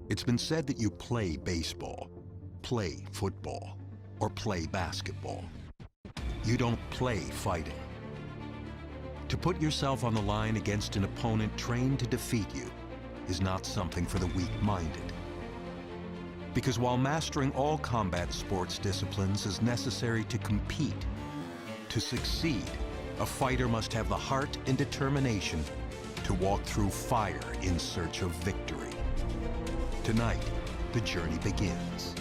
It's been said that you play baseball, play football, or play basketball. You don't play fighting. To put yourself on the line against an opponent trained to defeat you is not something for the weak-minded. Because while mastering all combat sports disciplines is necessary to compete, to succeed, a fighter must have the heart and determination to walk through fire in search of victory. Tonight, the journey begins.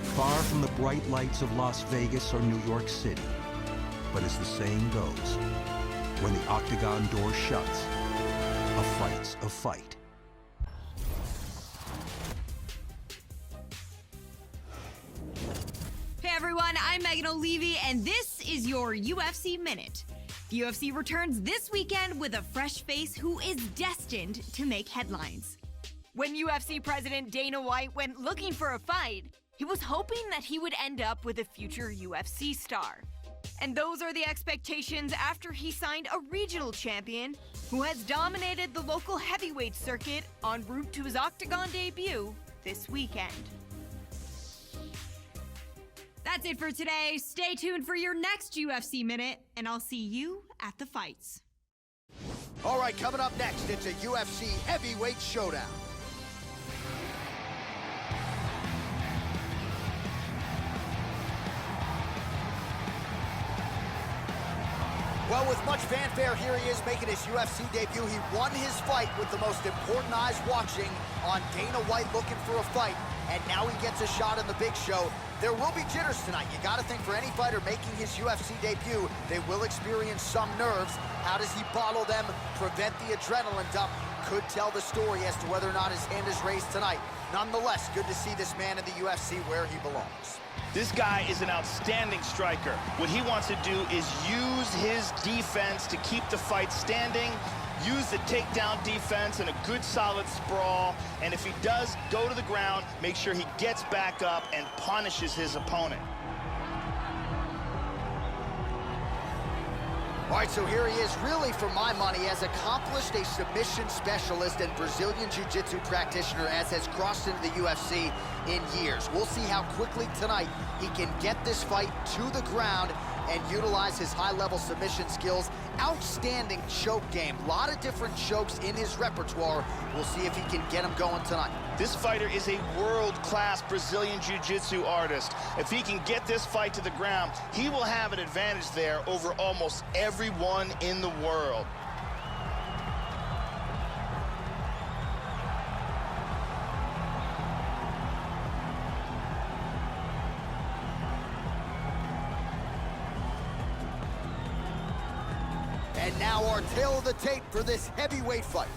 Far from the bright lights of Las Vegas or New York City, but as the saying goes, when the octagon door shuts, a fight's a fight. Hey everyone, I'm Megan O'Leary, and this is your UFC Minute. The UFC returns this weekend with a fresh face who is destined to make headlines. When UFC President Dana White went looking for a fight, he was hoping that he would end up with a future UFC star. And those are the expectations after he signed a regional champion who has dominated the local heavyweight circuit en route to his octagon debut this weekend. That's it for today. Stay tuned for your next UFC Minute, and I'll see you at the fights. All right, coming up next, it's a UFC heavyweight showdown. Well, with much fanfare, here he is making his UFC debut. He won his fight with the most important eyes watching on Dana White looking for a fight, and now he gets a shot in the big show. There will be jitters tonight. You got to think for any fighter making his UFC debut, they will experience some nerves. How does he bottle them, prevent the adrenaline dump? Could tell the story as to whether or not his hand is raised tonight. Nonetheless, good to see this man in the UFC where he belongs. This guy is an outstanding striker. What he wants to do is use his defense to keep the fight standing, use the takedown defense and a good solid sprawl, and if he does go to the ground, make sure he gets back up and punishes his opponent. All right, so here he is, really, for my money, has accomplished a submission specialist and Brazilian Jiu-Jitsu practitioner as has crossed into the UFC in years. We'll see how quickly tonight he can get this fight to the ground and utilize his high-level submission skills. Outstanding choke game. A lot of different chokes in his repertoire. We'll see if he can get him going tonight. This fighter is a world-class Brazilian Jiu-Jitsu artist. If he can get this fight to the ground, he will have an advantage there over almost everyone in the world. And now our tail of the tape for this heavyweight fight.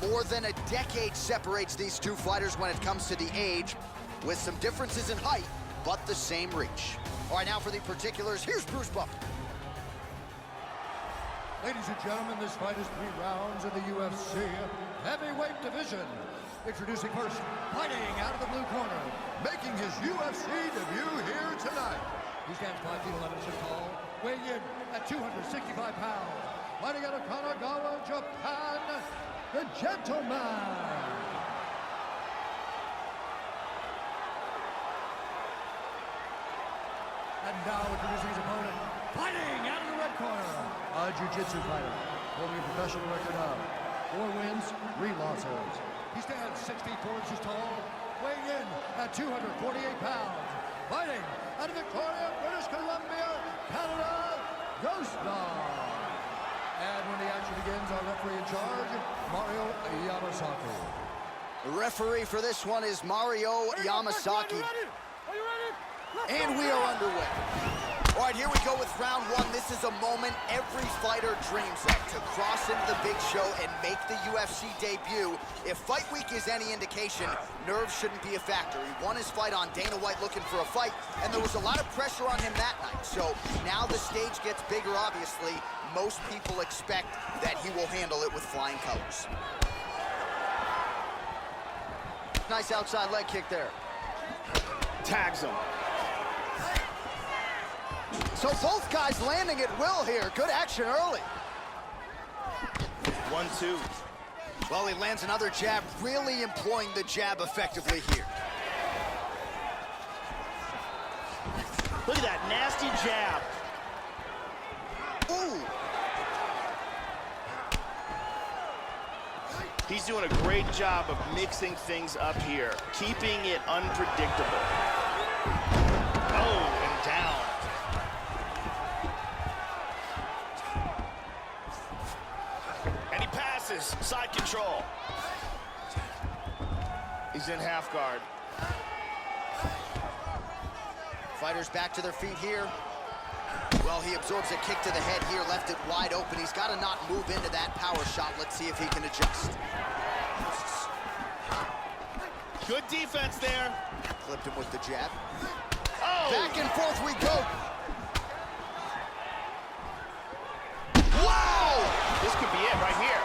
More than a decade separates these two fighters when it comes to the age, with some differences in height, but the same reach. All right, now for the particulars, here's Bruce Buffer. Ladies and gentlemen, this fight is 3 rounds in the UFC heavyweight division. Introducing first, fighting out of the blue corner, making his UFC debut here tonight. He stands 5 feet 11 inches tall, weighing in at 265 pounds. Fighting out of Kanagawa, Japan, the gentleman. And now introducing his opponent, fighting out of the red corner, a jiu-jitsu fighter, holding a professional record of 4 wins, 3 losses. He stands 6 feet 4 inches tall, weighing in at 248 pounds. Fighting out of Victoria, British Columbia, Canada, Ghost Dog. And when the action begins, our referee in charge, Mario Yamasaki. The referee for this one is Mario Yamasaki. Are you ready? And we are underway. All right, here we go with round 1. This is a moment every fighter dreams of, to cross into the big show and make the UFC debut. If fight week is any indication, nerves shouldn't be a factor. He won his fight on Dana White looking for a fight, and there was a lot of pressure on him that night. So now the stage gets bigger, obviously. Most people expect that he will handle it with flying colors. Nice outside leg kick there. Tags him. So both guys landing at will here. Good action early. 1-2. Well, he lands another jab, really employing the jab effectively here. Look at that nasty jab. Ooh! He's doing a great job of mixing things up here, keeping it unpredictable. Oh, and down. And he passes, side control. He's in half guard. Fighters back to their feet here. Well, he absorbs a kick to the head here, left it wide open. He's got to not move into that power shot. Let's see if he can adjust. Good defense there. Clipped him with the jab. Oh! Back and forth we go. Wow! This could be it right here.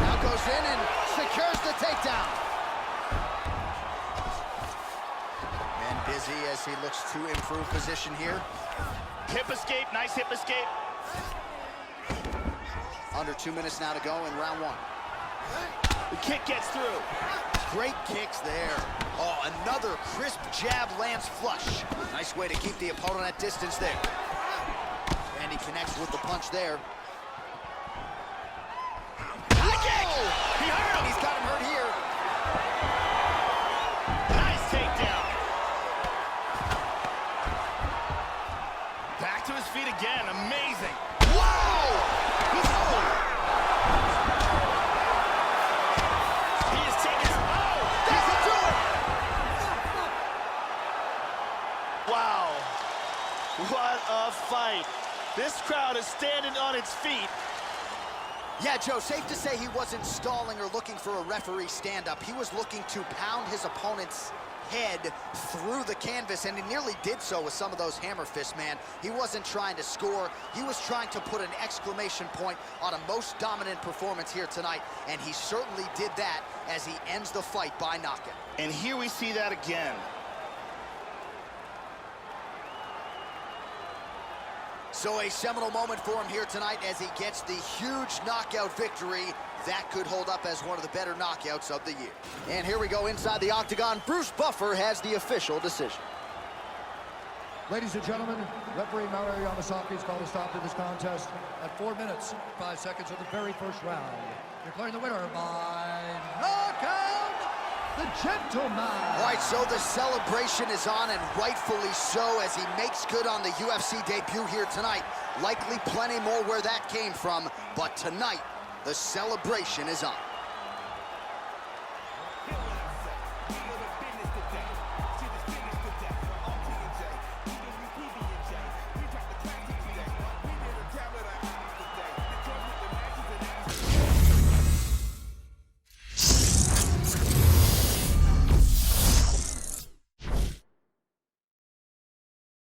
Now goes in and secures the takedown. And busy as he looks to improve position here. Hip escape, nice hip escape. Under 2 minutes now to go in round one. The kick gets through. Great kicks there. Oh, another crisp jab lands flush. Nice way to keep the opponent at distance there. And he connects with the punch there. High kick! He hurt him! He's got him hurt here. Nice takedown. Back to his feet again, amazing. Wow! He's over. He is taking, oh! Doesn't do it! Wow. What a fight. This crowd is standing on its feet. Yeah, Joe, safe to say he wasn't stalling or looking for a referee stand-up. He was looking to pound his opponent's head through the canvas, and he nearly did so with some of those hammer fists, man. He wasn't trying to score. He was trying to put an exclamation point on a most dominant performance here tonight, and he certainly did that as he ends the fight by knockout. And here we see that again. So a seminal moment for him here tonight as he gets the huge knockout victory. That could hold up as one of the better knockouts of the year. And here we go inside the octagon. Bruce Buffer has the official decision. Ladies and gentlemen, referee Mario Yamasaki has called a stop to this contest at 4 minutes, 5 seconds of the very first round. Declaring the winner by knockout, the gentleman. All right, so the celebration is on, and rightfully so, as he makes good on the UFC debut here tonight. Likely plenty more where that came from, but tonight, the celebration is on.